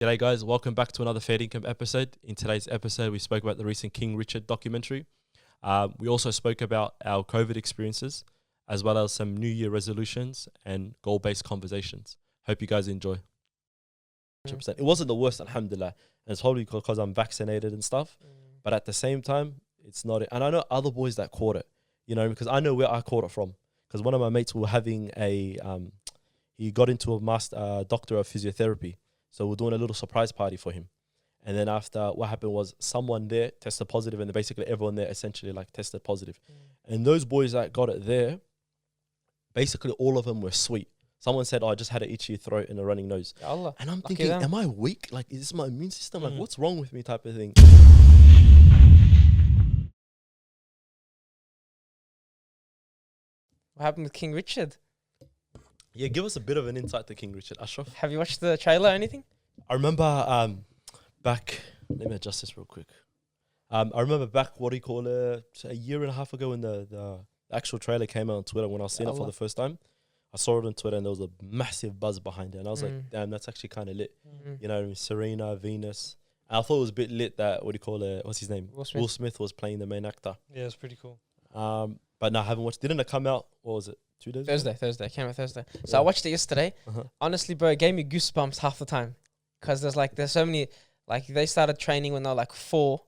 G'day guys, welcome back to another Fair Income episode. In today's episode, we spoke about the recent King Richard documentary. We also spoke about our COVID experiences, as well as some New Year resolutions and goal-based conversations. Hope you guys enjoy. 100%. It wasn't the worst, alhamdulillah, and it's probably because I'm vaccinated and stuff, but at the same time, it's not it. And I know other boys that caught it, you know, because I know where I caught it from. Because one of my mates were having he got into a doctor of physiotherapy. So we're doing a little surprise party for him. And then after, what happened was someone there tested positive, and basically everyone there essentially like tested positive. And those boys that got it there, basically all of them were sweet. Someone said, oh, I just had an itchy throat and a running nose. Allah. And I'm thinking, am I weak? Like, is this my immune system? Like, what's wrong with me type of thing? What happened with King Richard? Yeah, give us a bit of an insight to King Richard, Ashraf. Have you watched the trailer or anything? I remember back, let me adjust this real quick. I remember back, a year and a half ago when the actual trailer came out on Twitter, when I was seeing it for the first time. I saw it on Twitter and there was a massive buzz behind it. And I was like, damn, that's actually kind of lit. You know, Serena, Venus. And I thought it was a bit lit that, what's his name? Will Smith was playing the main actor. Yeah, it's pretty cool. But no, I haven't watched. Didn't it come out, what was it, 2 days ago? Thursday. Came out Thursday. So I watched it yesterday. Honestly, bro, it gave me goosebumps half the time. Because there's so many, like they started training when they were like 4.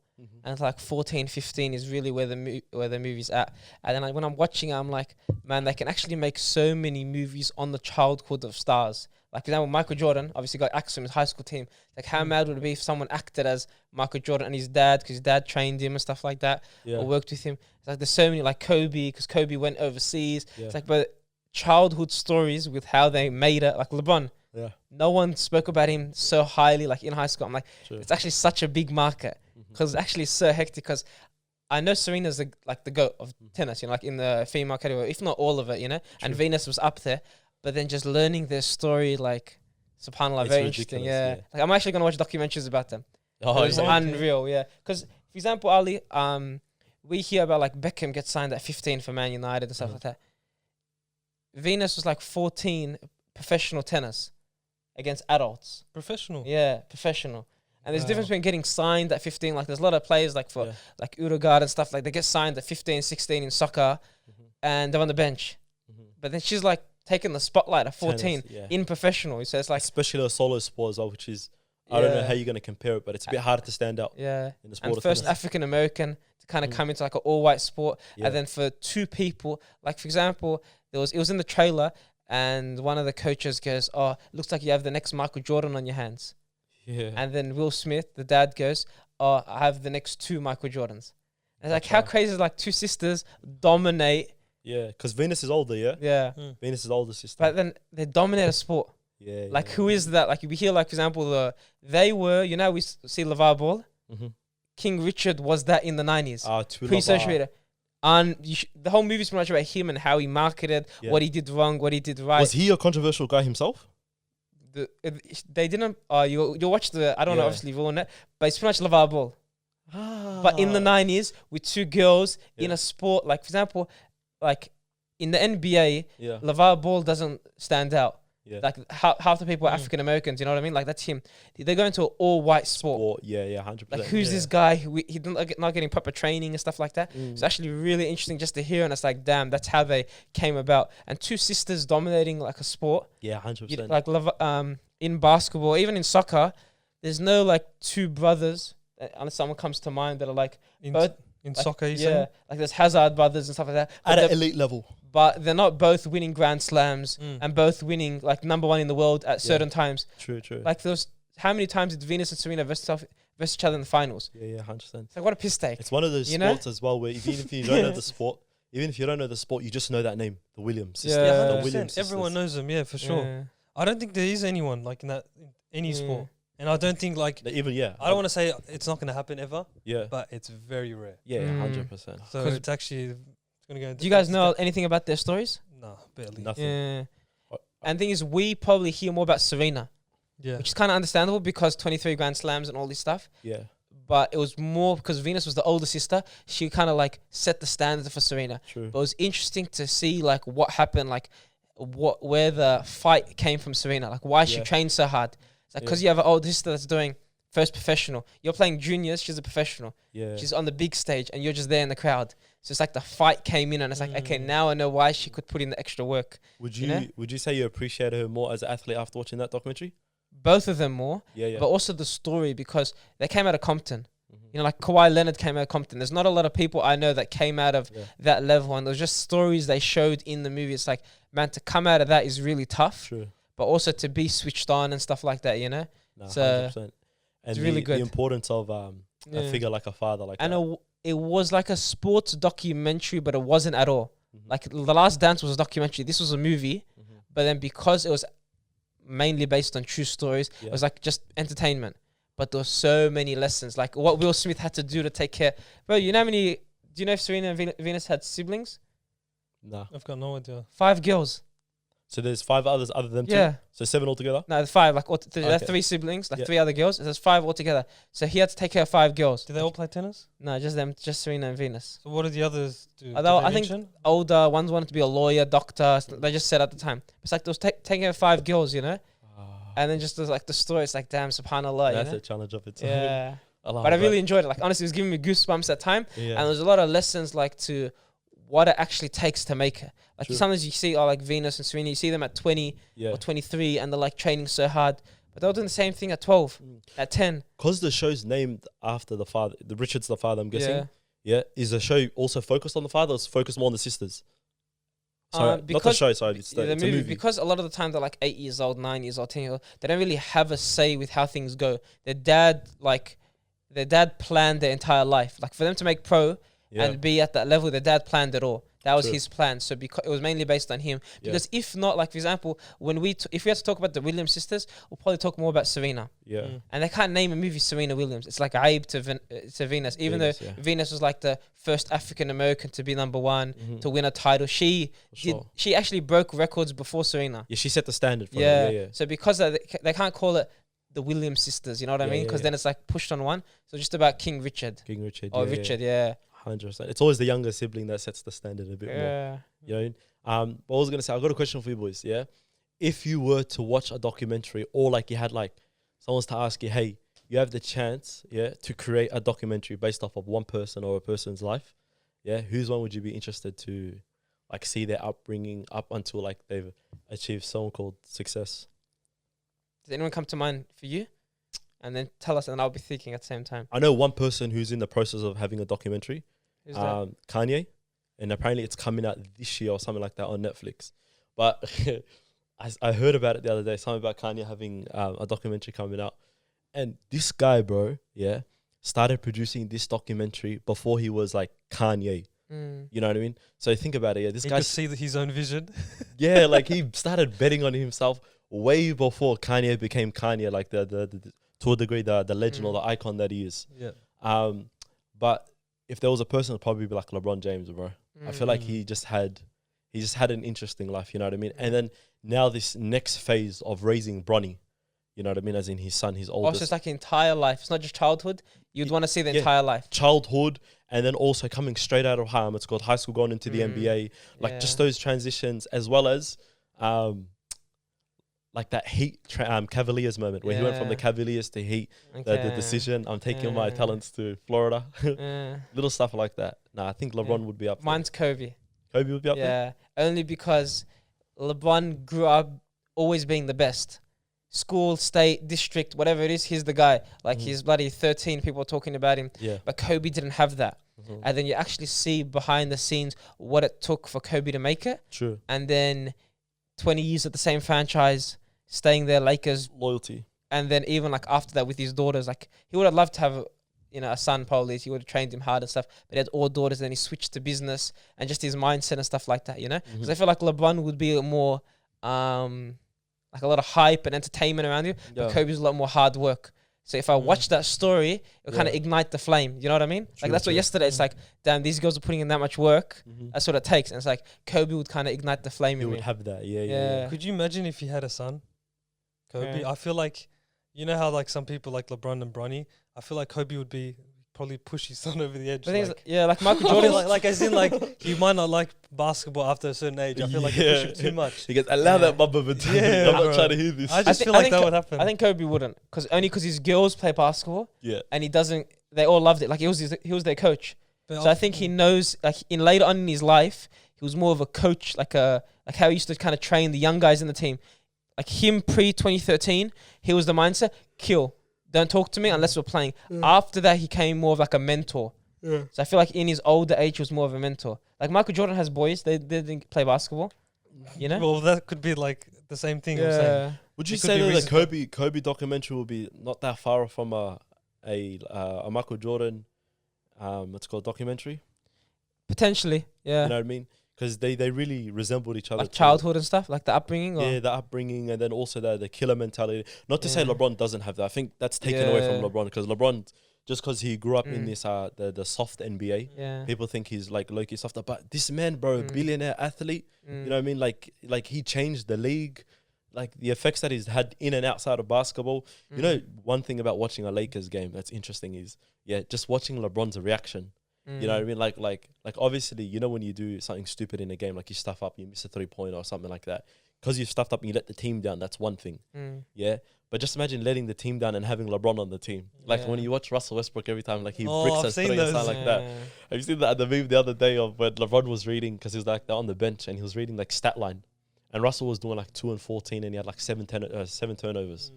And like 14, 15 is really where the movie's at. And then when I'm watching it, I'm like, man, they can actually make so many movies on the childhood of stars. Like, for example, Michael Jordan obviously got acted in his high school team. Like, how mad would it be if someone acted as Michael Jordan and his dad, because his dad trained him and stuff like that, or worked with him. It's like there's so many, like Kobe, because Kobe went overseas. It's like, but childhood stories with how they made it. Like LeBron, no one spoke about him so highly, like in high school. I'm like, it's actually such a big market. Because it's actually so hectic. Because I know Serena's the GOAT of tennis, you know, like in the female category, if not all of it, you know. And Venus was up there, but then just learning their story, like, subhanallah, very interesting. Yeah, like I'm actually gonna watch documentaries about them. Oh, it's unreal. Yeah, because for example, Ali, we hear about like Beckham gets signed at 15 for Man United and stuff like that. Venus was like 14, professional tennis against adults. Professional. Yeah, professional. And there's a difference between getting signed at 15. Like, there's a lot of players, like, for like Uruguay and stuff, like, they get signed at 15, 16 in soccer, and they're on the bench. But then she's, like, taking the spotlight at 14 in professional. So it's like... Especially a solo sport as well, which is... I don't know how you're going to compare it, but it's a bit harder to stand out in the sport. And first African-American to kind of come into, like, an all-white sport. And then for 2 people, like, for example, it was in the trailer, and one of the coaches goes, oh, looks like you have the next Michael Jordan on your hands. Yeah. And then Will Smith, the dad, goes, oh, I have the next 2 Michael Jordans. And it's like, how crazy is like 2 sisters dominate? Yeah, because Venus is older, Yeah. Venus is older sister. But then they dominate a sport. Like, who is that? Like, we hear, like, for example, they were, you know, we see LeVar Ball. King Richard was that in the 90s. Pre-social media. And the whole movie's pretty much about him and how he marketed, what he did wrong, what he did right. Was he a controversial guy himself? They didn't. You watch the. I don't know. Obviously, ruin it, but it's pretty much LeVar Ball. But in the 90s, with 2 girls in a sport, like for example, like in the NBA, LeVar Ball doesn't stand out. Like half the people are African Americans. You know what I mean? Like that's him. They go into an all-white sport. 100%. Like who's this guy? He not getting proper training and stuff like that. It's actually really interesting just to hear, and it's like, damn, that's how they came about. And 2 sisters dominating like a sport. 100%. Like in basketball, even in soccer, there's no like 2 brothers. Unless someone comes to mind that are like both in like, soccer. Like there's Hazard brothers and stuff like that. At an elite level. But they're not both winning Grand Slams and both winning like number 1 in the world at certain times. True. Like how many times did Venus and Serena versus each other in the finals? 100%. It's like, what a piss take. It's one of those sports as well where even if you don't know the sport, you just know that name, the Williams sisters. Yeah, the Williams sisters. Everyone knows them, for sure. Yeah. I don't think there is anyone like in any sport. And I don't think like... Even, I don't want to say it's not going to happen ever. Yeah. But it's very rare. 100%. So it's actually... Do you guys know anything about their stories? No, barely. Nothing. Yeah. And the thing is, we probably hear more about Serena. Yeah. Which is kind of understandable because 23 Grand Slams and all this stuff. Yeah. But it was more because Venus was the older sister. She kind of like set the standard for Serena. True. But it was interesting to see like what happened, like where the fight came from Serena, like why she trained so hard. It's like because you have an older sister that's doing first professional. You're playing juniors. She's a professional. Yeah. She's on the big stage, and you're just there in the crowd. So it's like the fight came in, and it's like, okay, now I know why she could put in the extra work. Would you know? you say you appreciate her more as an athlete after watching that documentary? Both of them more, Yeah. but also the story, because they came out of Compton. You know, like Kawhi Leonard came out of Compton. There's not a lot of people I know that came out of that level, and there's just stories they showed in the movie. It's like, man, to come out of that is really tough. True. But also to be switched on and stuff like that, you know? No, So 100%. And it's really good. The importance of a figure like a father, like and that. it was like a sports documentary, but it wasn't at all. Like The Last Dance was a documentary. This was a movie, but then because it was mainly based on true stories, it was like just entertainment. But there were so many lessons, like what Will Smith had to do to take care. Bro, you know how many? Do you know if Serena and Venus had siblings? No. I've got no idea. 5 girls. So there's 5 others other than 2? Yeah. So 7 altogether? No, 5. Like there are 3 siblings, like 3 other girls. There's 5 altogether. So he had to take care of 5 girls. Did they all play tennis? No, just them, just Serena and Venus. So what did the others do? Although Did they I think mention? older ones wanted to be a lawyer, doctor. They just said at the time. It's like they was taking care of 5 girls, you know. And then just like the story, it's like, damn, subhanallah. That's you know? a challenge of its Yeah. own. But I really enjoyed it. Like, honestly, it was giving me goosebumps at time. Yeah. And there's a lot of lessons, like, to what it actually takes to make it. Like, True. sometimes you see, like, Venus and Serena, you see them at 20 or 23, and they're, like, training so hard. But they were doing the same thing at 12, at 10. Because the show's named after the father, the Richard's the father, I'm guessing. Yeah. Is the show also focused on the father, or is it focused more on the sisters? Sorry, not the show, sorry. It's the it's a movie. Because a lot of the time they're like 8 years old, 9 years old, 10 years old. They don't really have a say with how things go. Their dad planned their entire life. Like for them to make pro and be at that level, their dad planned it all. That was his plan. So because it was mainly based on him. Because if not, like for example, when if we had to talk about the Williams sisters, we'll probably talk more about Serena. Yeah. And they can't name a movie Serena Williams. It's like Abe to Venus. Even though Venus was like the first African American to be number 1 to win a title, she actually broke records before Serena. Yeah, she set the standard for it. Yeah. So because they can't call it the Williams sisters, you know what I mean? Because then it's like pushed on one. So just about King Richard. Or Richard, yeah. 100%. It's always the younger sibling that sets the standard a bit more. You know. But I was gonna say, I've got a question for you boys. Yeah, if you were to watch a documentary, or like you had like someone's to ask you, hey, you have the chance, to create a documentary based off of one person or a person's life, whose one would you be interested to like see their upbringing up until like they've achieved so-called success? Does anyone come to mind for you? And then tell us, and I'll be thinking at the same time. I know one person who's in the process of having a documentary. Who's that? Kanye. And apparently it's coming out this year or something like that on Netflix. But I heard about it the other day, something about Kanye having a documentary coming out. And this guy, bro, started producing this documentary before he was like Kanye. You know what I mean? So think about it. This guy could see his own vision. Like he started betting on himself way before Kanye became Kanye, like the to a degree, the legend or the icon that he is. Yeah. But if there was a person, it'd probably be like LeBron James, bro. I feel like he just had an interesting life, you know what I mean? And then now this next phase of raising Bronny, you know what I mean? As in his son, his oldest. Also, it's like entire life. It's not just childhood. You'd want to see the entire life. Childhood, and then also coming straight out of high school, going into the NBA. Like just those transitions, as well as like that Heat Cavaliers moment where he went from the Cavaliers to Heat, the decision, I'm taking my talents to Florida. Little stuff like that. Nah, I think LeBron would be up there. Mine's Kobe. Kobe would be up there? Yeah, only because LeBron grew up always being the best. School, state, district, whatever it is, he's the guy. Like he's bloody 13, people are talking about him. Yeah. But Kobe didn't have that. And then you actually see behind the scenes what it took for Kobe to make it. True. And then 20 years at the same franchise, staying there, Lakers. Loyalty. And then even like after that with his daughters, like he would have loved to have, a son probably. He would have trained him hard and stuff. But he had all daughters, and then he switched to business and just his mindset and stuff like that, Because I feel like LeBron would be more, like a lot of hype and entertainment around you. But Kobe's a lot more hard work. So if I watch that story, it'll kind of ignite the flame. You know what I mean? Like that's what yesterday, it's like, damn, these girls are putting in that much work. That's what it takes. And it's like Kobe would kind of ignite the flame in me. He would have that, yeah. Could you imagine if he had a son? Kobe? Yeah. I feel like, you know how like some people like LeBron and Bronny? I feel like Kobe would be probably push his son over the edge. The thing is, Like, yeah, like Michael I feel Jordan. like as in like you might not like basketball after a certain age. I feel like you push him too much. He gets allow Yeah. that bubba mentality. Yeah, I'm not bro. trying to hear this. I just thi- feel I like think that Co- would happen. I think Kobe wouldn't, because his girls play basketball Yeah. and he doesn't. They all loved it. Like he was their coach. But So I think he knows. Like in later on in his life, he was more of a coach, like how he used to kind of train the young guys in the team. Like him pre 2013, he was the mindset: kill, don't talk to me unless we're playing. After that, he came more of like a mentor. Yeah. So I feel like in his older age, he was more of a mentor. Like Michael Jordan has boys; they didn't play basketball. You know. Well, that could be like the same thing. I'm saying. Yeah. Would you It could say be that the reasonable. Kobe documentary will be not that far from a Michael Jordan, what's called documentary? Potentially, yeah. You know what I mean? Because they really resembled each other. Like childhood and stuff, like the upbringing. Or? Yeah, the upbringing, and then also the killer mentality. Not to say Yeah. LeBron doesn't have that. I think that's taken away from Yeah. LeBron, because LeBron, just because he grew up in Mm. this the soft NBA, Yeah. people think he's like low-key softer. But this man, bro, Mm. billionaire athlete. Mm. You know what I mean? Like he changed the league. Like the effects that he's had in and outside of basketball. You know, one thing about watching a Lakers game that's interesting is, just watching LeBron's reaction. You know what I mean? Like obviously, you know, when you do something stupid in a game, like you stuff up, you miss a 3-pointer or something like that, because you stuffed up and you let the team down, that's one thing. Yeah. But just imagine letting the team down and having LeBron on the team. Like when Yeah. you watch Russell Westbrook every time, like he Oh, bricks I've us seen three or those. something like that. Have you seen that at the meme the other day of when LeBron was reading, because he was like on the bench and he was reading like stat line, and Russell was doing like 2 and 14 and he had like 7 turnovers.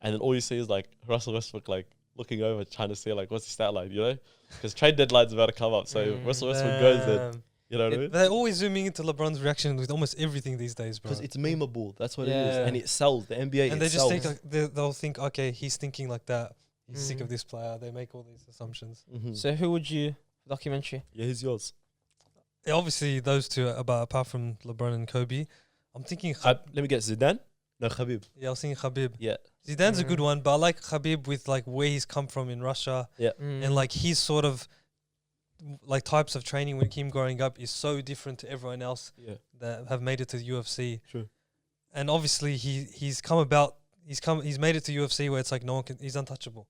And then all you see is like Russell Westbrook like looking over trying to see like what's the stat line, you know? Because trade deadline's about to come up. So Russell Westbrook goes there. Damn. You know what I mean? They're always zooming into LeBron's reaction with almost everything these days, bro. Because it's memeable. That's what it is. Yeah. And it sells. The NBA, And it they just sells. think like they'll think, okay, he's thinking like that. He's sick of this player. They make all these assumptions. So who would you documentary? Yeah, who's yours? Yeah, obviously, those two, apart from LeBron and Kobe, I'm thinking. Let me get Zidane. No, Khabib. Yeah, I was thinking Khabib. Yeah. Zidane's a good one, but I like Khabib with like where he's come from in Russia and like his sort of like types of training with him growing up is so different to everyone else that have made it to the UFC. True. And obviously he's made it to UFC where it's like no one can, he's untouchable.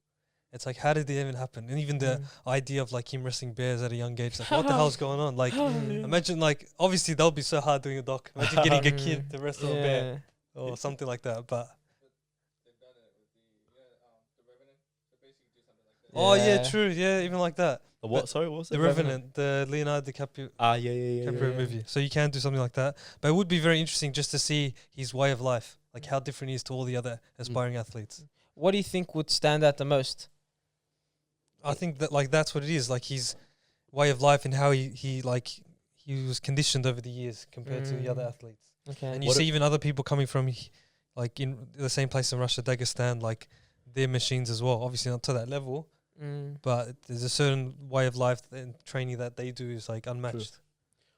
It's like, how did it even happen? And even the idea of like him wrestling bears at a young age, like what the hell's going on? Like imagine like obviously that'll be so hard doing a doc. Imagine getting a kid to wrestle a bear or something like that. But oh yeah, true. Yeah, even like that. The what? Sorry, what was it? The Revenant, the Leonardo DiCaprio Yeah. movie. So you can do something like that. But it would be very interesting just to see his way of life, like how different he is to all the other aspiring athletes. What do you think would stand out the most? I think that like that's what it is, like his way of life and how he was conditioned over the years compared to the other athletes. Okay. And you see even other people coming from like in the same place in Russia, Dagestan, like their machines as well. Obviously not to that level, but there's a certain way of life and training that they do is like unmatched. True.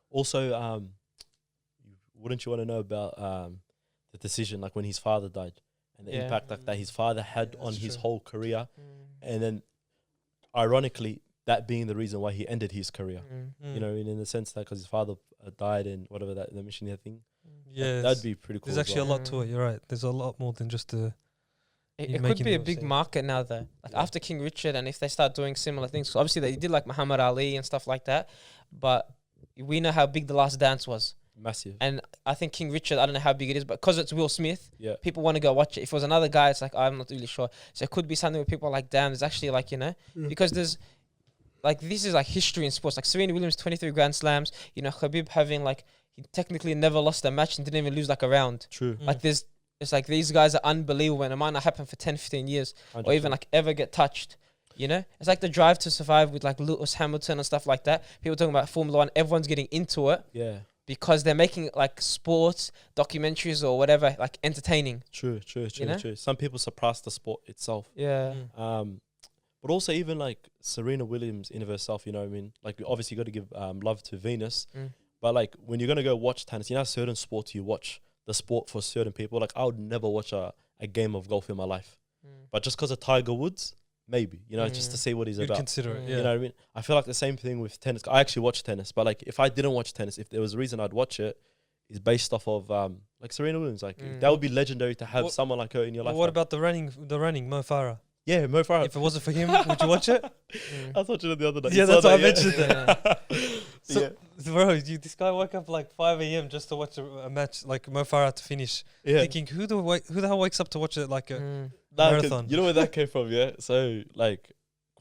Also, wouldn't you want to know about the decision, like when his father died and the impact like that his father had on his whole career, and then ironically that being the reason why he ended his career. You know, in the sense that because his father died and whatever that the missionary thing. Yeah, that'd be pretty cool. There's actually a lot to it. You're right. There's a lot more than just the. It could be a big market now, though. Like after King Richard, and if they start doing similar things, so obviously they did like Muhammad Ali and stuff like that, but we know how big The Last Dance was. Massive. And I think King Richard, I don't know how big it is, but because it's Will Smith, people want to go watch it. If it was another guy, it's like, I'm not really sure. So it could be something where people are like, damn, there's actually like, you know, because there's like, this is like history in sports. Like Serena Williams, 23 Grand Slams, you know, Khabib having like, he technically never lost a match and didn't even lose like a round. True. Like it's like these guys are unbelievable and it might not happen for 10, 15 years 100%. Or even like ever get touched. You know, it's like the Drive to Survive with like Lewis Hamilton and stuff like that. People talking about Formula One, everyone's getting into it. Yeah. Because they're making like sports documentaries or whatever, like entertaining. True. Some people surpass the sport itself. Yeah. But also even like Serena Williams in of herself, you know what I mean? Like obviously you got to give love to Venus. But like when you're going to go watch tennis, you know certain sports you watch the sport for certain people. Like I would never watch a game of golf in my life. But just because of Tiger Woods, maybe, you know, just to see what he's You'd about. Consider it, You know what I mean? I feel like the same thing with tennis. I actually watch tennis, but like if I didn't watch tennis, if there was a reason I'd watch it, is based off of like Serena Williams. Like that would be legendary to have someone like her in your life. What about the running Mo Farah? Yeah, Mo Farah. If it wasn't for him, would you watch it? I was watching it the other night. Yeah, You that's saw what I that, mentioned that. Yeah. So, bro, this guy woke up like 5 a.m. just to watch a match like Mo Farah to finish. Yeah. Thinking, who the hell wakes up to watch it like a Nah, 'cause marathon? you know where that came from, yeah? So like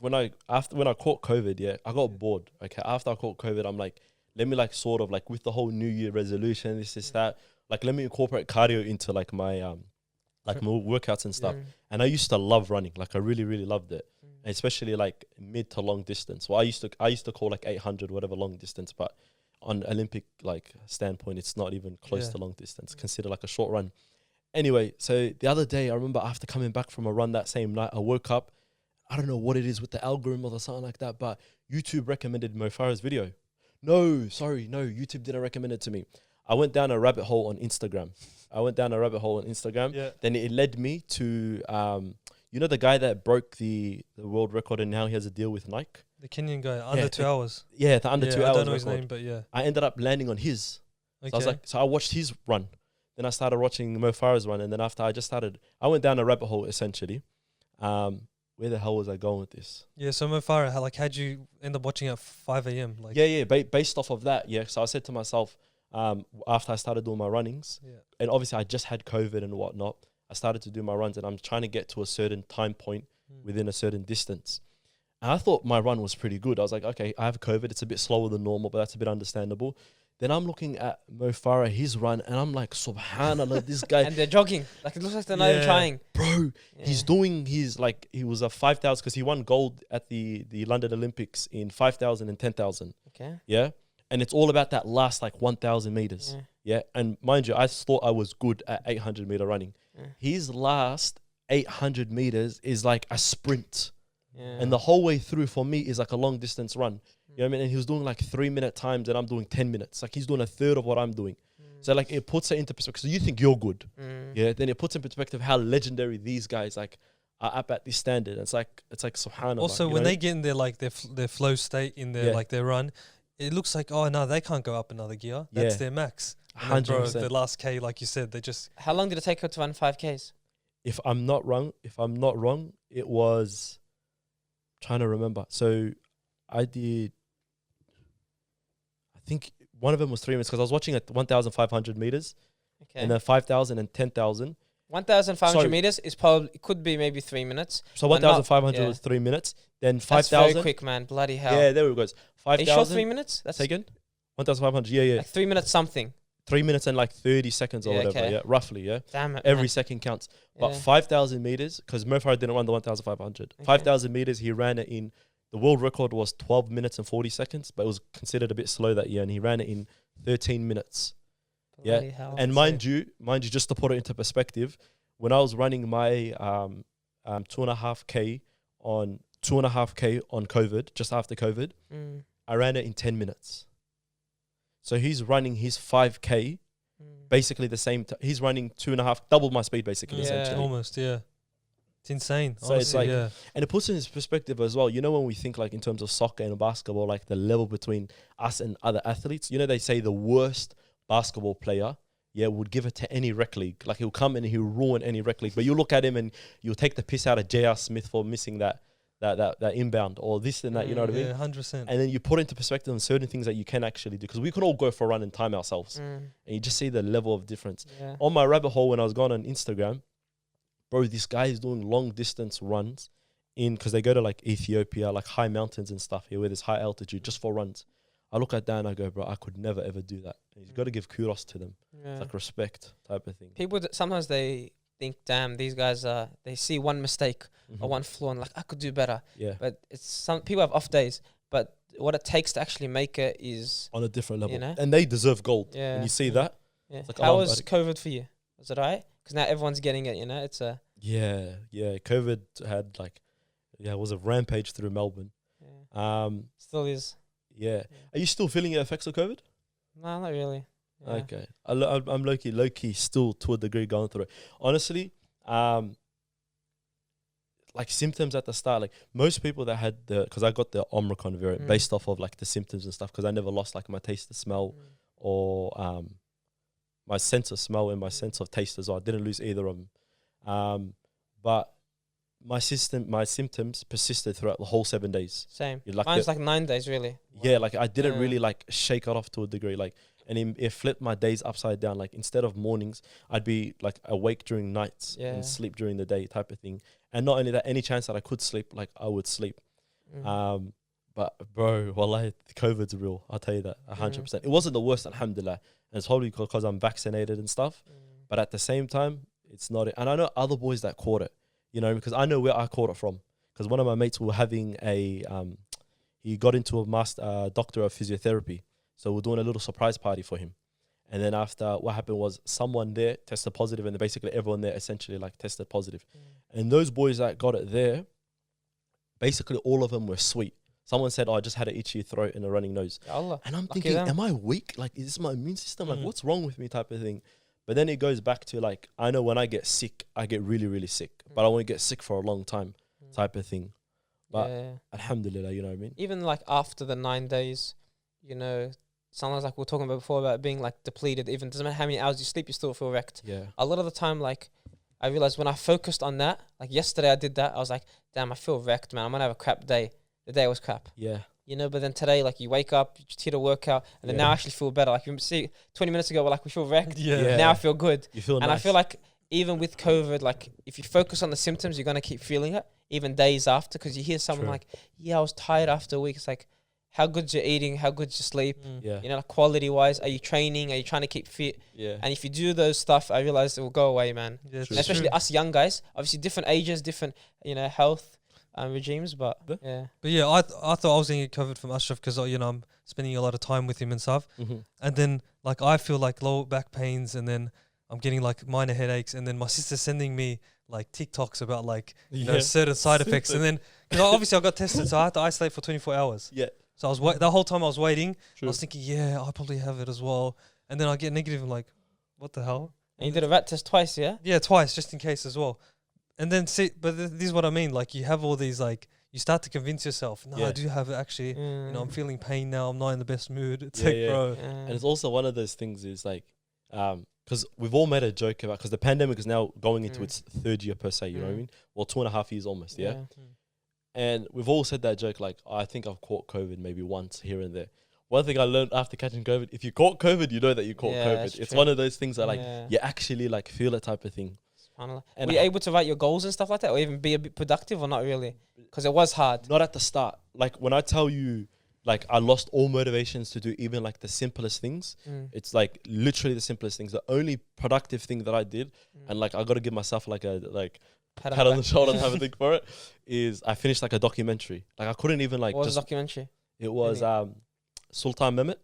when I caught COVID, yeah, I got bored. Okay. After I caught COVID, I'm like, let me like sort of like with the whole New Year resolution, this, that, like let me incorporate cardio into like my like my workouts and stuff. And I used to love running. Like I really, really loved it. And especially like mid to long distance. Well, I used to call like 800, whatever long distance, but on Olympic like standpoint, it's not even close to long distance. Consider like a short run. Anyway, so the other day, I remember after coming back from a run that same night, I woke up. I don't know what it is with the algorithm or something like that, but YouTube recommended Mo Farah's video. No, YouTube didn't recommend it to me. I went down a rabbit hole on Instagram. Yeah. Then it led me to, you know, the guy that broke the world record and now he has a deal with Nike? The Kenyan guy, under 2 hours. Yeah, the under 2 hours I don't know record. his name, but yeah. I ended up landing on his. Okay. So I was like, so I watched his run. Then I started watching Mo Farah's run. And then after I went down a rabbit hole essentially. Where the hell was I going with this? Yeah, so Mo Farah, how'd you end up watching at 5 a.m.? Like, Based off of that, yeah. So I said to myself, after I started doing my runnings, and obviously I just had COVID and whatnot, I started to do my runs and I'm trying to get to a certain time point within a certain distance. And I thought my run was pretty good. I was like, okay, I have COVID. It's a bit slower than normal, but that's a bit understandable. Then I'm looking at Mo Farah, his run, and I'm like, subhanallah, this guy. And they're jogging. Like, it looks like they're not even trying. Bro, he's doing he was a 5,000, because he won gold at the London Olympics in 5,000 and 10,000. Okay. Yeah. And it's all about that last, 1,000 meters. Yeah. And mind you, I thought I was good at 800 meter running. His last 800 meters is like a sprint. And the whole way through for me is like a long distance run. You know what I mean? And he was doing 3-minute times and I'm doing 10 minutes. Like he's doing a third of what I'm doing. So it puts it into perspective. So you think you're good. Yeah. Then it puts in perspective how legendary these guys are up at this standard. It's like subhanallah. Also, when they get in their their flow state in their their run, it looks like, oh no, they can't go up another gear. That's their max. 100%. Bro, the last K, like you said, they just. How long did it take her to run 5Ks? If I'm not wrong, it was, trying to remember. So I think one of them was 3 minutes because I was watching at 1,500 meters and then 5,000 and 10,000. 1,500 meters is probably, it could be maybe 3 minutes. So 1,500 was 3 minutes. Then 5,000. That's very quick, man. Bloody hell. Yeah, there we go. 5,000. Are you sure 3 minutes? That's again? 1,500. Yeah. Like 3 minutes something. 3 minutes and 30 seconds or whatever. okay. Yeah, roughly. Yeah. Damn it. Every man. second counts. But 5,000 meters, because Mo Farah didn't run the 1,500. 5,000 meters, he ran it in. The world record was 12 minutes and 40 seconds, but it was considered a bit slow that year, and he ran it in 13 minutes. Bloody hell. And mind you, just to put it into perspective, when I was running my 2.5K on COVID, just after COVID, I ran it in 10 minutes. So he's running his 5K basically the same. He's running 2.5, double my speed basically. Essentially. Almost, yeah. It's insane. So honestly, it's and it puts it in perspective as well. You know, when we think in terms of soccer and basketball, the level between us and other athletes, they say the worst basketball player, would give it to any rec league. Like he'll come in and he'll ruin any rec league. But you look at him and you'll take the piss out of J.R. Smith for missing that inbound or this and that, you know what I mean? Yeah, 100%. And then you put into perspective on certain things that you can actually do. Because we could all go for a run and time ourselves. And you just see the level of difference. Yeah. On my rabbit hole when I was going on Instagram, bro, this guy is doing long distance runs because they go to Ethiopia, high mountains and stuff here where there's high altitude just for runs. I look at that and I go, bro, I could never ever do that. And you've got to give kudos to them. Yeah. It's respect type of thing. People, sometimes they think, damn, these guys they see one mistake or one flaw and I could do better. Yeah. But it's some people have off days, but what it takes to actually make it is on a different level. You know? And they deserve gold. Yeah. And you see that. Yeah. How was COVID for you? Was it alright? Because now everyone's getting it, it's a... Yeah. COVID had it was a rampage through Melbourne. Yeah. Still is. Yeah. Are you still feeling the effects of COVID? No, not really. Yeah. Okay. I'm low-key still to a degree going through it. Honestly, symptoms at the start, most people that had because I got the Omicron variant based off of the symptoms and stuff, because I never lost my taste of smell or my sense of smell and my sense of taste as well. I didn't lose either of them. But my symptoms persisted throughout the whole 7 days. Same. You're like Mine's the- like 9 days, really. Yeah, like I didn't Yeah. really like shake it off to a degree. Like, and it flipped my days upside down. Like instead of mornings, I'd be like awake during nights Yeah. and sleep during the day type of thing. And not only that, any chance that I could sleep, like I would sleep. Mm. But bro, wallahi, the COVID's real. I'll tell you that 100%. It wasn't the worst, alhamdulillah. And it's probably because I'm vaccinated and stuff. But at the same time, it's not it. And I know other boys that caught it, you know, because I know where I caught it from. Because one of my mates were having he got into a master doctor of physiotherapy. So we're doing a little surprise party for him. And then after, what happened was someone there tested positive, and then basically everyone there essentially like tested positive. And those boys that got it there, basically all of them were sweet. Someone said, "Oh, I just had an itchy throat and a running nose." Ya Allah. And I'm Lucky thinking, them. am I weak? Like, is this my immune system? Like, what's wrong with me type of thing? But then it goes back to like, I know when I get sick, I get really, really sick. But I won't get sick for a long time type of thing. But Yeah. alhamdulillah, you know what I mean? Even like after the 9 days, you know, sometimes like we were talking about before about being like depleted. Even doesn't matter how many hours you sleep, you still feel wrecked. Yeah. A lot of the time, like I realized when I focused on that, like yesterday I did that, I was like, damn, I feel wrecked, man. I'm gonna have a crap day. The day was crap. Yeah. You know, but then today, like you wake up, you just hit a workout, and then now I actually feel better. Like you see, 20 minutes ago, we're like, we feel wrecked. Yeah. Now I feel good. You feel And nice. I feel like even with COVID, like if you focus on the symptoms, you're gonna keep feeling it, even days after, because you hear someone True. like, yeah, I was tired after a week. It's like, how good's your eating? How good's your sleep? Yeah. You know, like quality wise, are you training? Are you trying to keep fit? Yeah. And if you do those stuff, I realize it will go away, man. Yeah, it's True. Especially true. us young guys, obviously different ages, different, you know, health regimes, but yeah. But yeah, I thought I was going to get COVID from Ashraf because, you know, I'm spending a lot of time with him and stuff. And then, like, I feel like low back pains, and then I'm getting, like, minor headaches. And then my sister's sending me, like, TikToks about, like, you know, certain side effects. And then, because obviously I got tested, so I had to isolate for 24 hours. Yeah. So I was the whole time I was waiting, True. I was thinking, yeah, I probably have it as well. And then I get negative. I'm like, what the hell? And you did a rat test twice, yeah? Yeah, twice, just in case as well. And then see, but this is what I mean. Like, you have all these, like, you start to convince yourself, no, Yeah. I do have it actually. You know, I'm feeling pain now. I'm not in the best mood. It's Yeah, like, yeah. bro. And it's also one of those things is like, because we've all made a joke about, because the pandemic is now going into its third year per se, you know what I mean? Well, 2.5 years almost, yeah? And we've all said that joke, like, I think I've caught COVID maybe once here and there. One thing I learned after catching COVID, if you caught COVID, you know that you caught Yeah, COVID. that's It's true. one of those things that, like, Yeah. you actually, like, feel it type of thing. Were And you able to write your goals and stuff like that, or even be a bit productive, or not really? Because it was hard. Not at the start. Like, when I tell you, like, I lost all motivations to do even, like, the simplest things, it's, like, literally the simplest things. The only productive thing that I did, and, like, I got to give myself, like, a, like, pat on the shoulder and have a think for it, is I finished, like, a documentary. Like, I couldn't even, like, What was just... the documentary? It was Sultan Mehmet,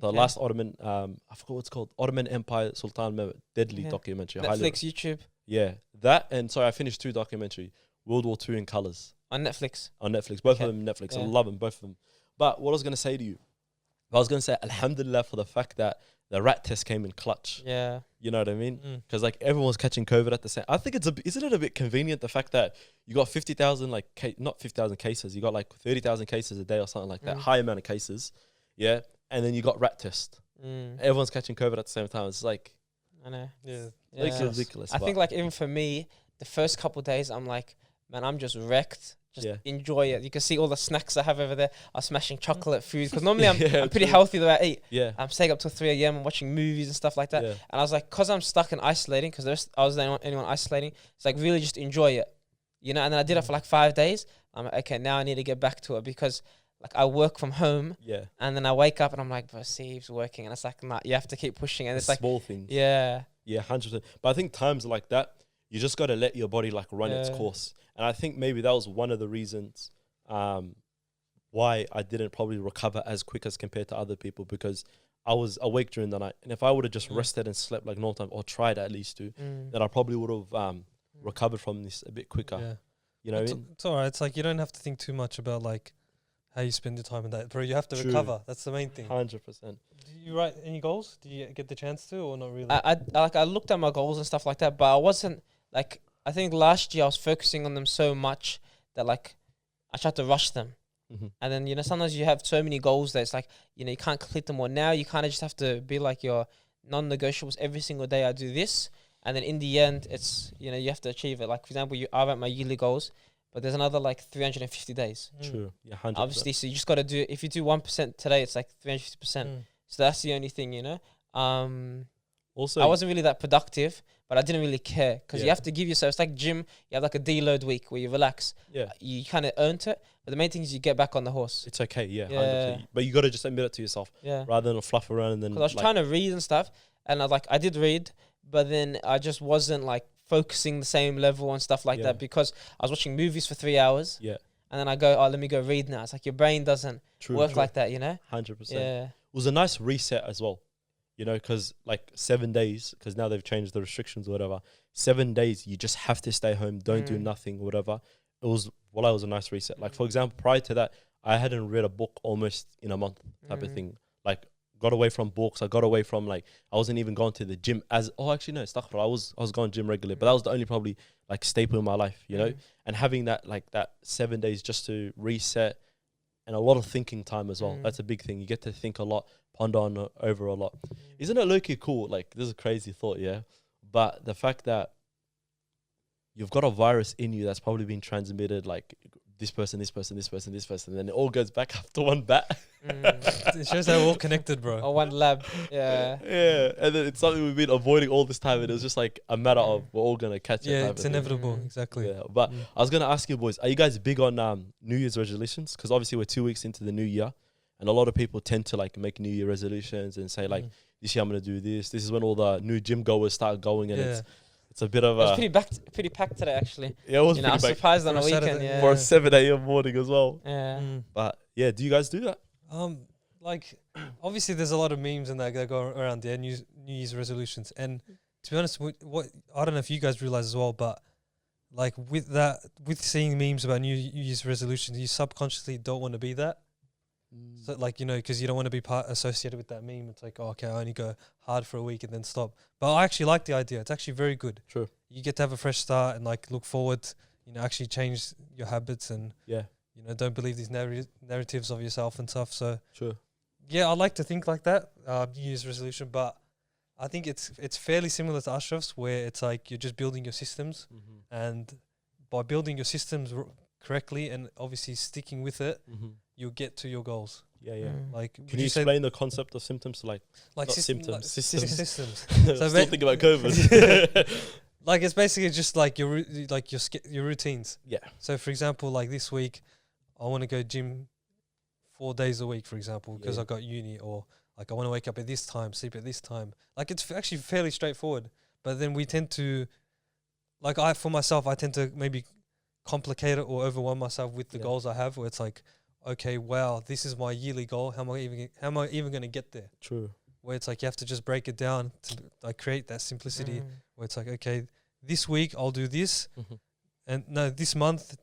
the Okay. last Ottoman, I forgot what it's called, Ottoman Empire, Sultan Mehmet, deadly Yeah. documentary. I highly Netflix, YouTube, yeah, that, and sorry, I finished 2 documentary, World War II in colours on Netflix. on Netflix. Both Okay. of them Netflix. I Yeah. love them, both of them. But what I was going to say to you, I was going to say alhamdulillah for the fact that the rat test came in clutch. Yeah. You know what I mean? Because like everyone's catching COVID at the same. I think isn't it a bit convenient the fact that you got 50,000 like not 50,000 cases, you got like 30,000 cases a day or something like that, high amount of cases, yeah, and then you got rat test. Everyone's catching COVID at the same time. It's like I know. Yeah. it's Yeah. ridiculous. I but think like even for me, the first couple of days, I'm like, man, I'm just wrecked. Just Yeah. enjoy it. You can see all the snacks I have over there. I'm smashing chocolate food because normally I'm Yeah, pretty true. healthy the way I eat. yeah, I'm staying up till 3 a.m. and watching movies and stuff like that. yeah, And I was like, because I'm stuck in isolating, because I was the only anyone isolating. It's like really just enjoy it, you know. And then I did it for like 5 days. I'm like, okay, now I need to get back to it because like I work from home yeah. and then I wake up and I'm like, bro, Steve's working, and it's like, nah, you have to keep pushing. And it's like, Small things. yeah, 100%. But I think times like that, you just got to let your body like run its Yeah. course. And I think maybe that was one of the reasons why I didn't probably recover as quick as compared to other people, because I was awake during the night. And if I would have just rested and slept like normal time, or tried at least to, then I probably would have recovered from this a bit quicker. Yeah. You know what It's, I mean? it's all right. It's like you don't have to think too much about like how you spend your time and that, bro. You have to True. recover. That's the main thing. 100%. Do you write any goals? Do you get the chance to, or not really? I looked at my goals and stuff like that, but I wasn't like, I think last year I was focusing on them so much that like I tried to rush them. And then, you know, sometimes you have so many goals that it's like, you know, you can't complete them all. Now you kind of just have to be like your non-negotiables every single day. I do this. And then in the end, it's, you know, you have to achieve it. Like, for example, I write my yearly goals, but there's another like 350 days. True. Yeah, 100%. Obviously, so you just got to do, if you do 1% today, it's like 350%. So that's the only thing, you know. Also, I wasn't really that productive, but I didn't really care because you Yeah. have to give yourself, it's like gym, you have like a deload week where you relax. yeah, You kind of earned it, but the main thing is you get back on the horse. it's okay. Yeah, Yeah. 100%. But you got to just admit it to yourself Yeah. rather than fluff around and then. Because I was like, trying to read and stuff, and I did read, but then I just wasn't like focusing the same level and stuff like Yeah. that because I was watching movies for 3 hours, Yeah, and then I go, oh, let me go read now. It's like your brain doesn't true. work true. like that, you know? 100%. Yeah. It was a nice reset as well, you know, because like 7 days, because now they've changed the restrictions or whatever. 7 days, you just have to stay home, don't do nothing, whatever. It was a nice reset. Like, for example, prior to that, I hadn't read a book almost in a month type of thing. Like, got away from books. I got away from like, I wasn't even going to the gym actually no, astaghfirullah, I was going gym regularly, but that was the only probably like staple in my life, you know. And having that like that 7 days just to reset, and a lot of thinking time as well. That's a big thing. You get to think a lot, ponder on over a lot. Isn't it low-key cool? Like, this is a crazy thought, yeah. But the fact that you've got a virus in you that's probably been transmitted, like this person, and then it all goes back after one bat. It shows how we're all connected, bro. Or one lab. Yeah. Yeah, and then it's something we've been avoiding all this time, and it was just like a matter of we're all gonna catch it. Yeah, type it's of thing. inevitable. Exactly. Yeah, but I was gonna ask you boys, are you guys big on New Year's resolutions? Because obviously we're 2 weeks into the new year, and a lot of people tend to like make New Year resolutions and say like, this year I'm gonna do this. This is when all the new gym goers start going, and it's a bit of It was a pretty packed today, actually. yeah, it was You know, I was pretty big surprised on For the a weekend. Saturday. Yeah. for a 7 a.m. morning as well. Yeah. But yeah, do you guys do that? Like obviously there's a lot of memes and that go around there, New Year's resolutions. And to be honest, what I don't know if you guys realize as well, but like with seeing memes about New Year's resolutions, you subconsciously don't want to be that. So like, you know, because you don't want to be associated with that meme. It's like, oh, okay, I only go hard for a week and then stop. But I actually like the idea. It's actually very good. True. You get to have a fresh start and like look forward, you know, actually change your habits and, Yeah, you know, don't believe these narratives of yourself and stuff. So true. yeah, I like to think like that, New Year's resolution, but I think it's fairly similar to Ashraf's, where it's like you're just building your systems, and by building your systems correctly and obviously sticking with it, you'll get to your goals. Yeah, yeah. Like, Can you explain the concept of symptoms? Like not systems? systems. So Still thinking about COVID. like it's basically just like your routines. Yeah. So for example, like this week, I want to go gym 4 days a week, for example, because I got uni, or like I want to wake up at this time, sleep at this time. Like it's actually fairly straightforward. But then we tend to, like I tend to maybe complicate it or overwhelm myself with the goals I have, where it's like, okay, wow, this is my yearly goal. How am I even going to get there? True. Where it's like you have to just break it down to like create that simplicity. Where it's like, okay, this week I'll do this, and no, this month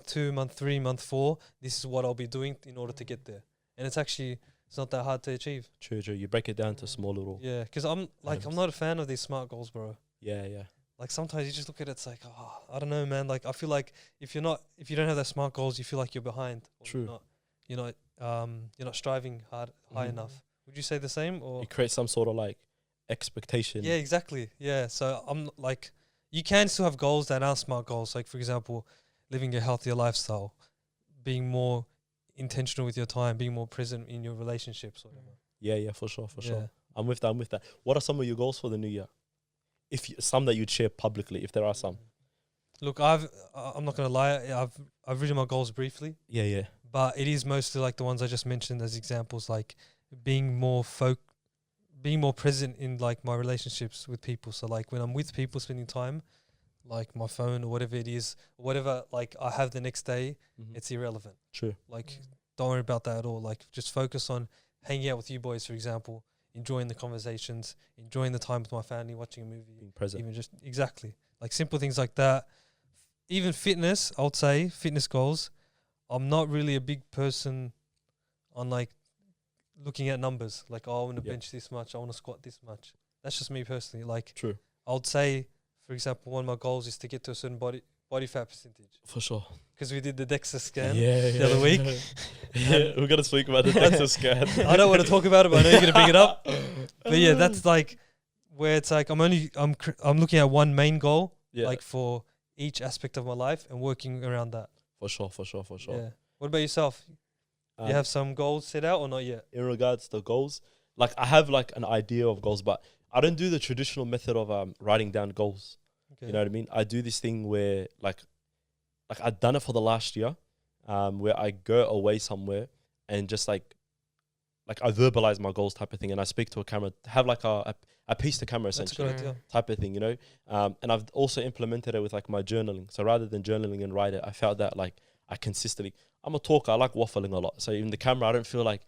2, month 3, month 4, this is what I'll be doing in order to get there. And it's not that hard to achieve. True. You break it down to small little. Yeah, because I'm not a fan of these SMART goals, bro. Yeah. Like sometimes you just look at it, it's like, oh, I don't know, man. Like I feel like if you don't have that SMART goals, you feel like you're behind. True. You're not striving high enough. Would you say the same? Or You create some sort of like expectation. yeah, exactly. Yeah. So I'm like, you can still have goals that are SMART goals. Like for example, living a healthier lifestyle, being more intentional with your time, being more present in your relationships. Whatever. Yeah, for sure. I'm with that. What are some of your goals for the new year? Some that you'd share publicly, if there are some. Look, I'm not gonna lie. I've written my goals briefly. Yeah. But it is mostly like the ones I just mentioned as examples, like being more present in like my relationships with people. So like when I'm with people, spending time, like my phone or whatever it is, whatever like I have the next day, it's irrelevant. True. Like don't worry about that at all. Like just focus on hanging out with you boys, for example, enjoying the conversations, enjoying the time with my family, watching a movie, Being present. even just exactly like simple things like that. Even fitness, I would say fitness goals. I'm not really a big person on like looking at numbers. Like, oh, I want to bench this much. I want to squat this much. That's just me personally. Like, True. I would say, for example, one of my goals is to get to a certain body fat percentage. For sure. Because we did the DEXA scan the other week. Yeah, we're going to speak about the DEXA scan. I don't want to talk about it, but I know you're going to bring it up. But yeah, that's like where it's like I'm looking at one main goal, Yeah, like for each aspect of my life and working around that. for sure. Yeah. What about yourself? You have some goals set out or not yet? In regards to goals, like I have like an idea of goals, but I don't do the traditional method of writing down goals. Okay. You know what I mean? I do this thing where like I've done it for the last year, where I go away somewhere and just like I verbalize my goals type of thing, and I speak to a camera, have like a piece to camera That's a essentially good idea. type of thing, you know. And I've also implemented it with like my journaling. So rather than journaling and write it, I felt that like I'm a talker. I like waffling a lot. So in the camera, I don't feel like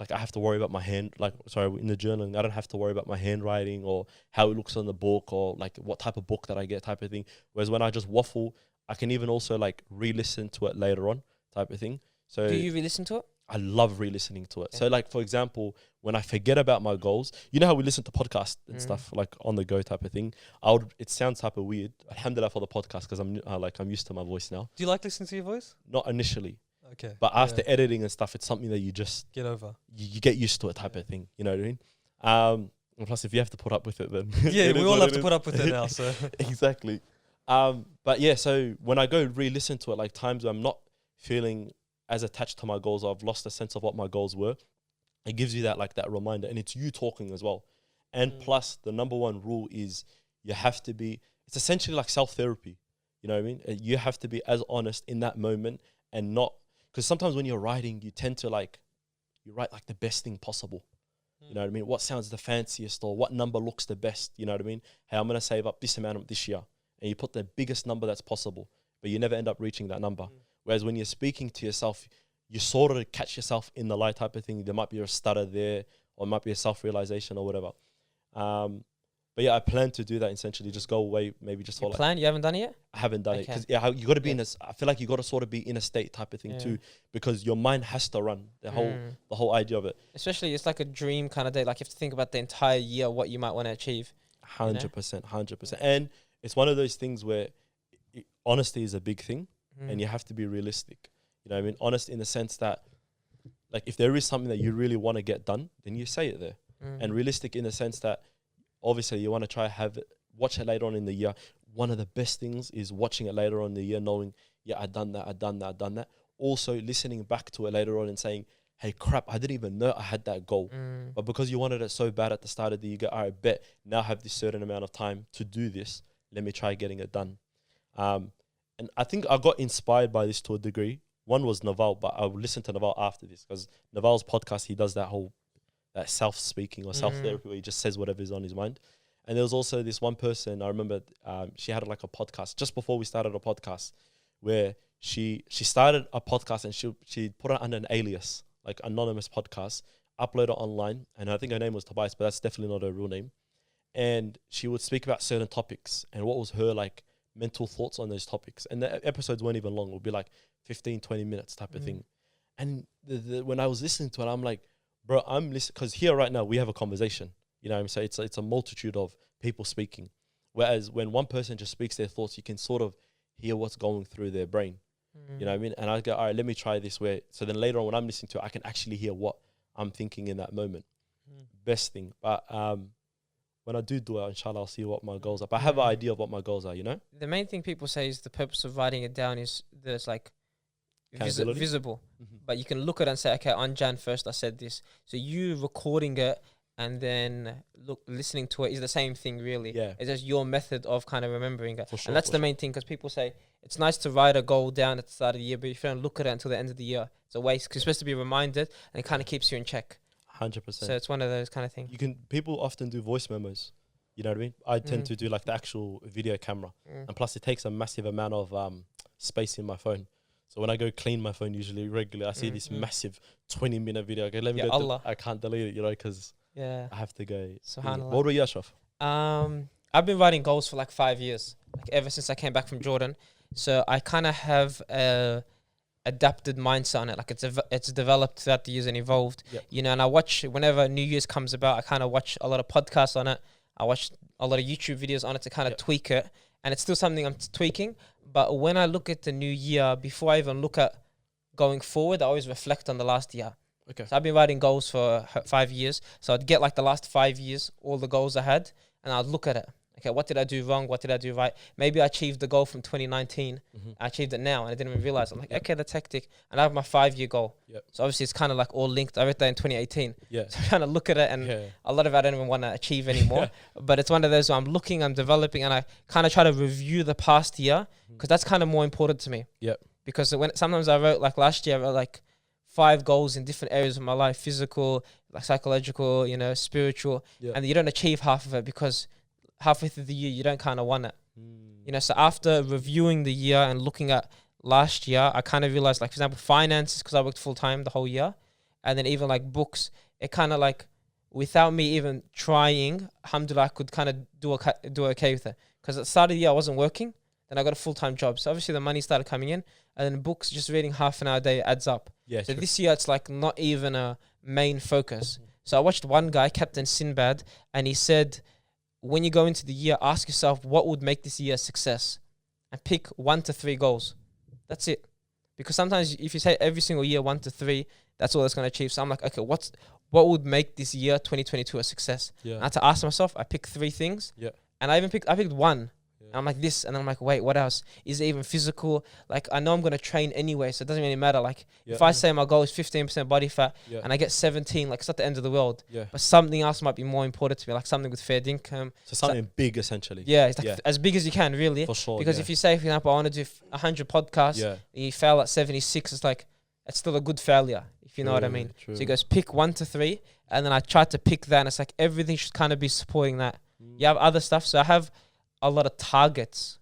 I have to worry about my hand. In the journaling, I don't have to worry about my handwriting or how it looks on the book or like what type of book that I get type of thing. Whereas when I just waffle, I can even also like re-listen to it later on type of thing. So Do you re-listen to it? I love re-listening to it. Yeah. So like, for example, when I forget about my goals, you know how we listen to podcasts and stuff like on the go type of thing. It sounds type of weird. Alhamdulillah for the podcast because I'm used to my voice now. Do you like listening to your voice? Not initially, Okay. but after editing and stuff, it's something that you just Get over. you get used to it type of thing. You know what I mean? And plus, if you have to put up with it, then Yeah, it we is all what have it to is. put up with it now. So Exactly. But yeah, so when I go re-listen to it, like times where I'm not feeling as attached to my goals, or I've lost a sense of what my goals were, it gives you that like that reminder, and it's you talking as well. And plus, the number one rule is you have to be. It's essentially like self-therapy. You know what I mean? You have to be as honest in that moment, and not because sometimes when you're writing, you tend to you write like the best thing possible. You know what I mean? What sounds the fanciest, or what number looks the best? You know what I mean? Hey, I'm gonna save up this amount this year, and you put the biggest number that's possible, but you never end up reaching that number. Whereas when you're speaking to yourself, you sort of catch yourself in the light type of thing. There might be a stutter there, or it might be a self-realization or whatever. But yeah, I plan to do that essentially. Just go away, maybe just for Plan? You haven't done it yet? I haven't done it Okay. because you got to be in this. I feel like you got to sort of be in a state type of thing too, because your mind has to run the whole idea of it. Especially, it's like a dream kind of day. Like you have to think about the entire year, what you might want to achieve. 100%. And it's one of those things where honesty is a big thing, and you have to be realistic. You know what I mean? Honest in the sense that, like, if there is something that you really want to get done, then you say it there. And realistic in the sense that, obviously, you want to try watch it later on in the year. One of the best things is watching it later on in the year, knowing, yeah, I've done that. Also, listening back to it later on and saying, hey, crap, I didn't even know I had that goal. But because you wanted it so bad at the start of the year, you go, all right, bet, now I have this certain amount of time to do this. Let me try getting it done. And I think I got inspired by this to a degree. One was Naval, but I will listen to Naval after this because Naval's podcast, he does that self-speaking or self-therapy where he just says whatever's on his mind. And there was also this one person, I remember she had like a podcast just before we started a podcast where she started a podcast and she put it under an alias, like anonymous podcast, upload it online. And I think her name was Tobias, but that's definitely not her real name. And she would speak about certain topics and what was her like mental thoughts on those topics. And the episodes weren't even long. It would be like 15, 20 minutes type of thing. And when I was listening to it, I'm like, bro, I'm listening, because here right now we have a conversation, you know what I'm saying? So it's a multitude of people speaking. Whereas when one person just speaks their thoughts, you can sort of hear what's going through their brain. You know what I mean? And I go, all right, let me try this way. So then later on when I'm listening to it, I can actually hear what I'm thinking in that moment. Best thing. But when I do it, inshallah, I'll see what my goals are. But I have an idea of what my goals are, you know? The main thing people say is the purpose of writing it down is that it's like Accountability? visible. But you can look at it and say, okay, on Jan 1st, I said this. So you recording it and then listening to it is the same thing, really. Yeah. It's just your method of kind of remembering it. For sure, And that's for the sure. main thing, because people say it's nice to write a goal down at the start of the year, but if you don't look at it until the end of the year, it's a waste. 'Cause you're supposed to be reminded, and it kind of keeps you in check. 100%. So it's one of those kind of things. People often do voice memos. You know what I mean? I tend to do like the actual video camera. And plus it takes a massive amount of space in my phone. So when I go clean my phone usually regularly, I see this massive 20-minute video. Okay, let me Ya go. Allah. I can't delete it, you know, because Yeah. I have to go. Subhanallah. What about you, Ashraf? I've been writing goals for like 5 years, like ever since I came back from Jordan. So I kind of have a adapted mindset on it. Like it's developed throughout the years and evolved. Yep. You know, and I watch whenever New Year's comes about, I kind of watch a lot of podcasts on it. I watch a lot of YouTube videos on it to kind of tweak it. And it's still something I'm tweaking. But when I look at the new year, before I even look at going forward, I always reflect on the last year. Okay. So I've been writing goals for 5 years. So I'd get like the last 5 years, all the goals I had, and I'd look at it. Okay, what did I do wrong? What did I do right? Maybe I achieved the goal from 2019. I achieved it now, and I didn't even realize. I'm like, okay, that's hectic. And I have my 5-year goal. So obviously, it's kind of like all linked. I read that in 2018. So I'm trying to look at it, and a lot of it I don't even want to achieve anymore. But it's one of those where I'm looking, I'm developing, and I kind of try to review the past year because that's kind of more important to me. Because when sometimes I wrote, like last year, I wrote like 5 goals in different areas of my life: physical, like psychological, you know, spiritual, and you don't achieve half of it because halfway through the year you don't kind of want it. You know, so after reviewing the year and looking at last year, I kind of realized, like, for example, finances, because I worked full time the whole year, and then even like books, it kind of like, without me even trying, alhamdulillah, I could kind of do okay with it. Because at the start of the year I wasn't working, then I got a full-time job, so obviously the money started coming in, and then books, just reading half an hour a day adds up. So this year it's like not even a main focus. So I watched one guy, Captain Sinbad, and he said, when you go into the year, ask yourself what would make this year a success, and pick 1 to 3 goals. That's it. Because sometimes if you say every single year 1 to 3, that's all that's going to achieve. So I'm like, okay, what would make this year 2022 a success? I had to ask myself. I picked 3 things, and I picked 1. And I'm like this, and I'm like, wait, what else? Is it even physical? Like, I know I'm going to train anyway, so it doesn't really matter. Like, if I say my goal is 15% body fat, and I get 17, like, it's not the end of the world. But something else might be more important to me, like something with fair income. So something big, essentially. It's like as big as you can, really. For sure. Because if you say, for example, I want to do 100 podcasts, and you fail at 76, it's like, it's still a good failure, if you know what I mean. So he goes, pick 1 to 3, and then I tried to pick that, and it's like everything should kind of be supporting that. You have other stuff, so I have a lot of targets.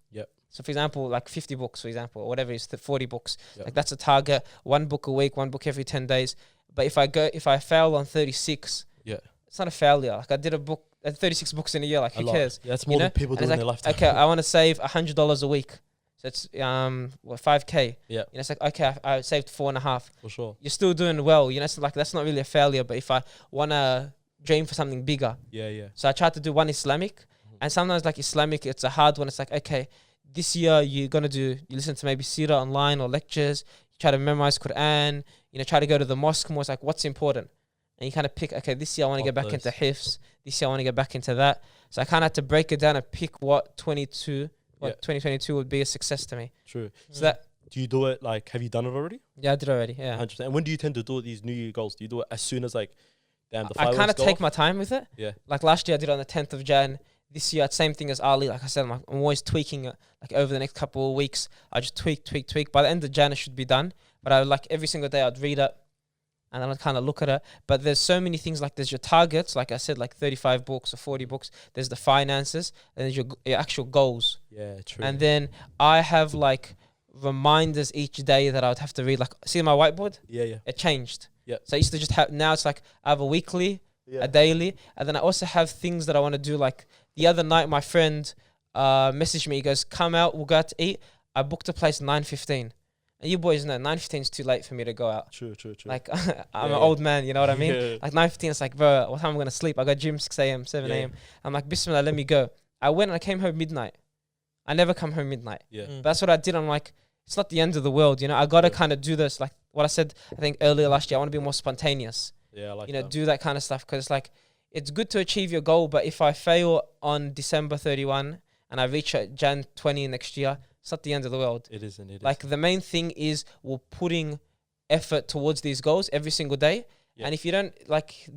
So for example, like 50 books, for example, or whatever it is, 40 books. Like that's a target. 1 book a week, 1 book every 10 days. But if I fail on 36, it's not a failure. Like I did 36 books in a year. Like who cares? That's more than people do in their lifetime. Okay, I want to save $100 a week. So it's 5K. You know, it's like, okay, I saved 4.5. For sure. You're still doing well. You know, it's like that's not really a failure. But if I want to dream for something bigger, so I tried to do 1 Islamic. And sometimes like Islamic, it's a hard one. It's like, okay, this year you listen to maybe Seerah online or lectures, you try to memorize Quran, you know, try to go to the mosque more. It's like, what's important? And you kind of pick, okay, this year I want to get back into hifz. This year I want to get back into that. So I kind of had to break it down and pick what 2022 would be a success to me. True. So that, do you do it, like, have you done it already? Yeah, I did already, yeah. 100%. And when do you tend to do these New Year goals? Do you do it as soon as, like, damn, the I fireworks kind of go take off? my time with it. Yeah. Like last year I did it on the 10th of Jan. This year, same thing as Ali. Like I said, I'm always tweaking it. Like over the next couple of weeks, I just tweak. By the end of Jan, it should be done. But I like every single day I'd read it, and then I'd kind of look at it. But there's so many things. Like there's your targets, like I said, like 35 books or 40 books. There's the finances, and there's your actual goals. Yeah, true. And then I have like reminders each day that I would have to read. Like, see my whiteboard? Yeah. It changed. Yeah. So I used to just have, now it's like I have a weekly, a daily, and then I also have things that I want to do. Like the other night, my friend messaged me. He goes, "Come out, we'll go out to eat." I booked a place 9:15, and you boys know 9:15 is too late for me to go out. True. Like I'm an old man, you know what I mean? Like 9:15, it's like, bro, what time am I gonna sleep? I got gym 6 a.m., 7 a.m. I'm like, Bismillah, let me go. I went and I came home midnight. I never come home midnight. But that's what I did. I'm like, it's not the end of the world, you know. I gotta kind of do this, like what I said, I think earlier last year. I want to be more spontaneous. Yeah, I like you know, that. do that kind of stuff, because it's like, it's good to achieve your goal, but if I fail on December 31 and I reach it Jan 20 next year, it's not the end of the world. It isn't. Like the main thing is we're putting effort towards these goals every single day. And if you don't, like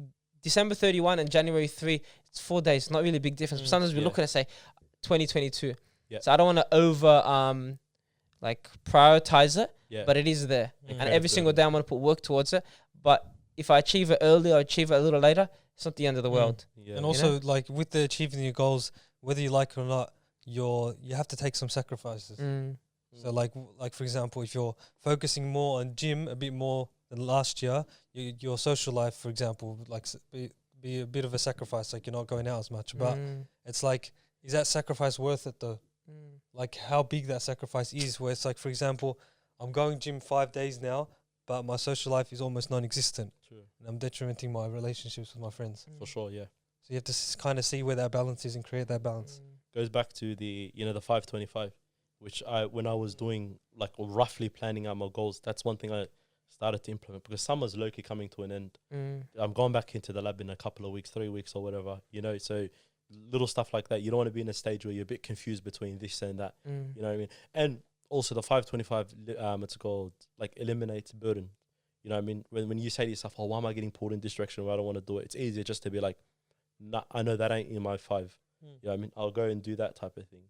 December 31 and January 3, it's 4 days, not really a big difference. But sometimes we look at it and say 2022. So I don't want to over like prioritize it, but it is there. And every single day I'm going to put work towards it. But if I achieve it early or achieve it a little later, it's not the end of the world. And also, like with the achieving your goals, whether you like it or not, you have to take some sacrifices. So like for example, if you're focusing more on gym a bit more than last year, your social life, for example, like be a bit of a sacrifice. Like you're not going out as much, but it's like, is that sacrifice worth it though? Like how big that sacrifice is, where it's like, for example, I'm going gym 5 days now, but my social life is almost non-existent. True. And I'm detrimenting my relationships with my friends. For sure, yeah. So you have to kind of see where that balance is and create that balance. Goes back to the 525, which when I was doing, like, roughly planning out my goals, that's one thing I started to implement, because summer's low-key coming to an end. I'm going back into the lab in a couple of weeks, 3 weeks or whatever, you know, so little stuff like that. You don't want to be in a stage where you're a bit confused between this and that. Mm. You know what I mean? And also the 525, it's called like eliminates burden. You know what I mean? When you say to yourself, oh, why am I getting pulled in this direction where I don't want to do it? It's easier just to be like, nah, I know that ain't in my 5. You know what I mean? I'll go and do that type of thing.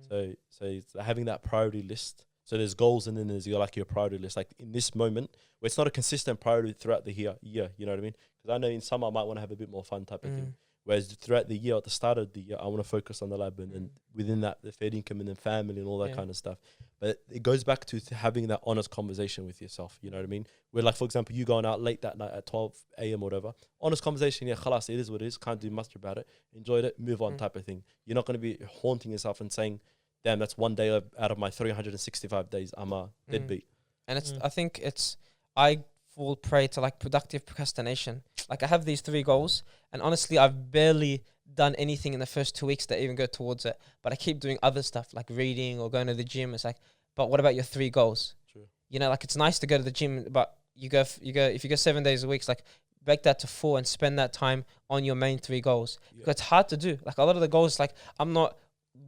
So it's having that priority list. So there's goals and then there's your priority list. Like in this moment, where it's not a consistent priority throughout the year, you know what I mean? Because I know in summer I might want to have a bit more fun type of thing. Whereas throughout the year, at the start of the year, I want to focus on the lab and then within that, the fair income and then family and all that kind of stuff. But it goes back to having that honest conversation with yourself. You know what I mean? Where like, for example, you going out late that night at 12 a.m. or whatever, honest conversation. Yeah, khalas, it is what it is. Can't do much about it. Enjoyed it. Move on type of thing. You're not going to be haunting yourself and saying, damn, that's one day out of my 365 days. I'm a deadbeat. And it's, I think I fall prey to like productive procrastination. Like I have these 3 goals and honestly, I've barely done anything in the first 2 weeks that even go towards it. But I keep doing other stuff like reading or going to the gym. It's like, but what about your 3 goals? True. You know, like it's nice to go to the gym, but if you go 7 days a week, it's like break that to 4 and spend that time on your main 3 goals. Because it's hard to do. Like a lot of the goals, like I'm not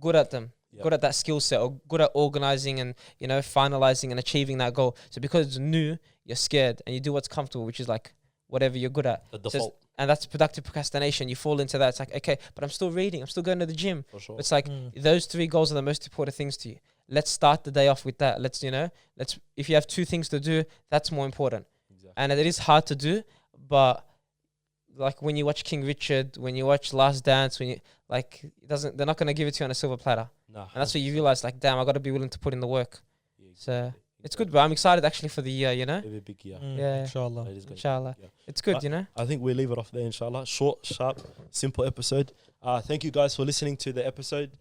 good at them. Good at that skill set or good at organizing and, you know, finalizing and achieving that goal. So because it's new, you're scared and you do what's comfortable, which is like whatever you're good at. The default. And that's productive procrastination. You fall into that. It's like, okay, but I'm still reading. I'm still going to the gym. For sure. It's like those 3 goals are the most important things to you. Let's start the day off with that. If you have 2 things to do, that's more important. Exactly. And it is hard to do, but like when you watch King Richard, when you watch Last Dance, they're not going to give it to you on a silver platter. No, and that's what you realize, like, damn, I got to be willing to put in the work. Yeah, exactly. So it's good, but I'm excited actually for the year, you know? It'll be a big year. Yeah. Inshallah. Inshallah. Yeah. It's good, you know? I think we'll leave it off there, inshallah. Short, sharp, simple episode. Thank you guys for listening to the episode.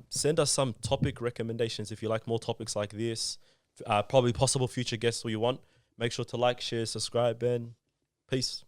Send us some topic recommendations if you like more topics like this. Probably possible future guests who you want. Make sure to like, share, subscribe, and peace.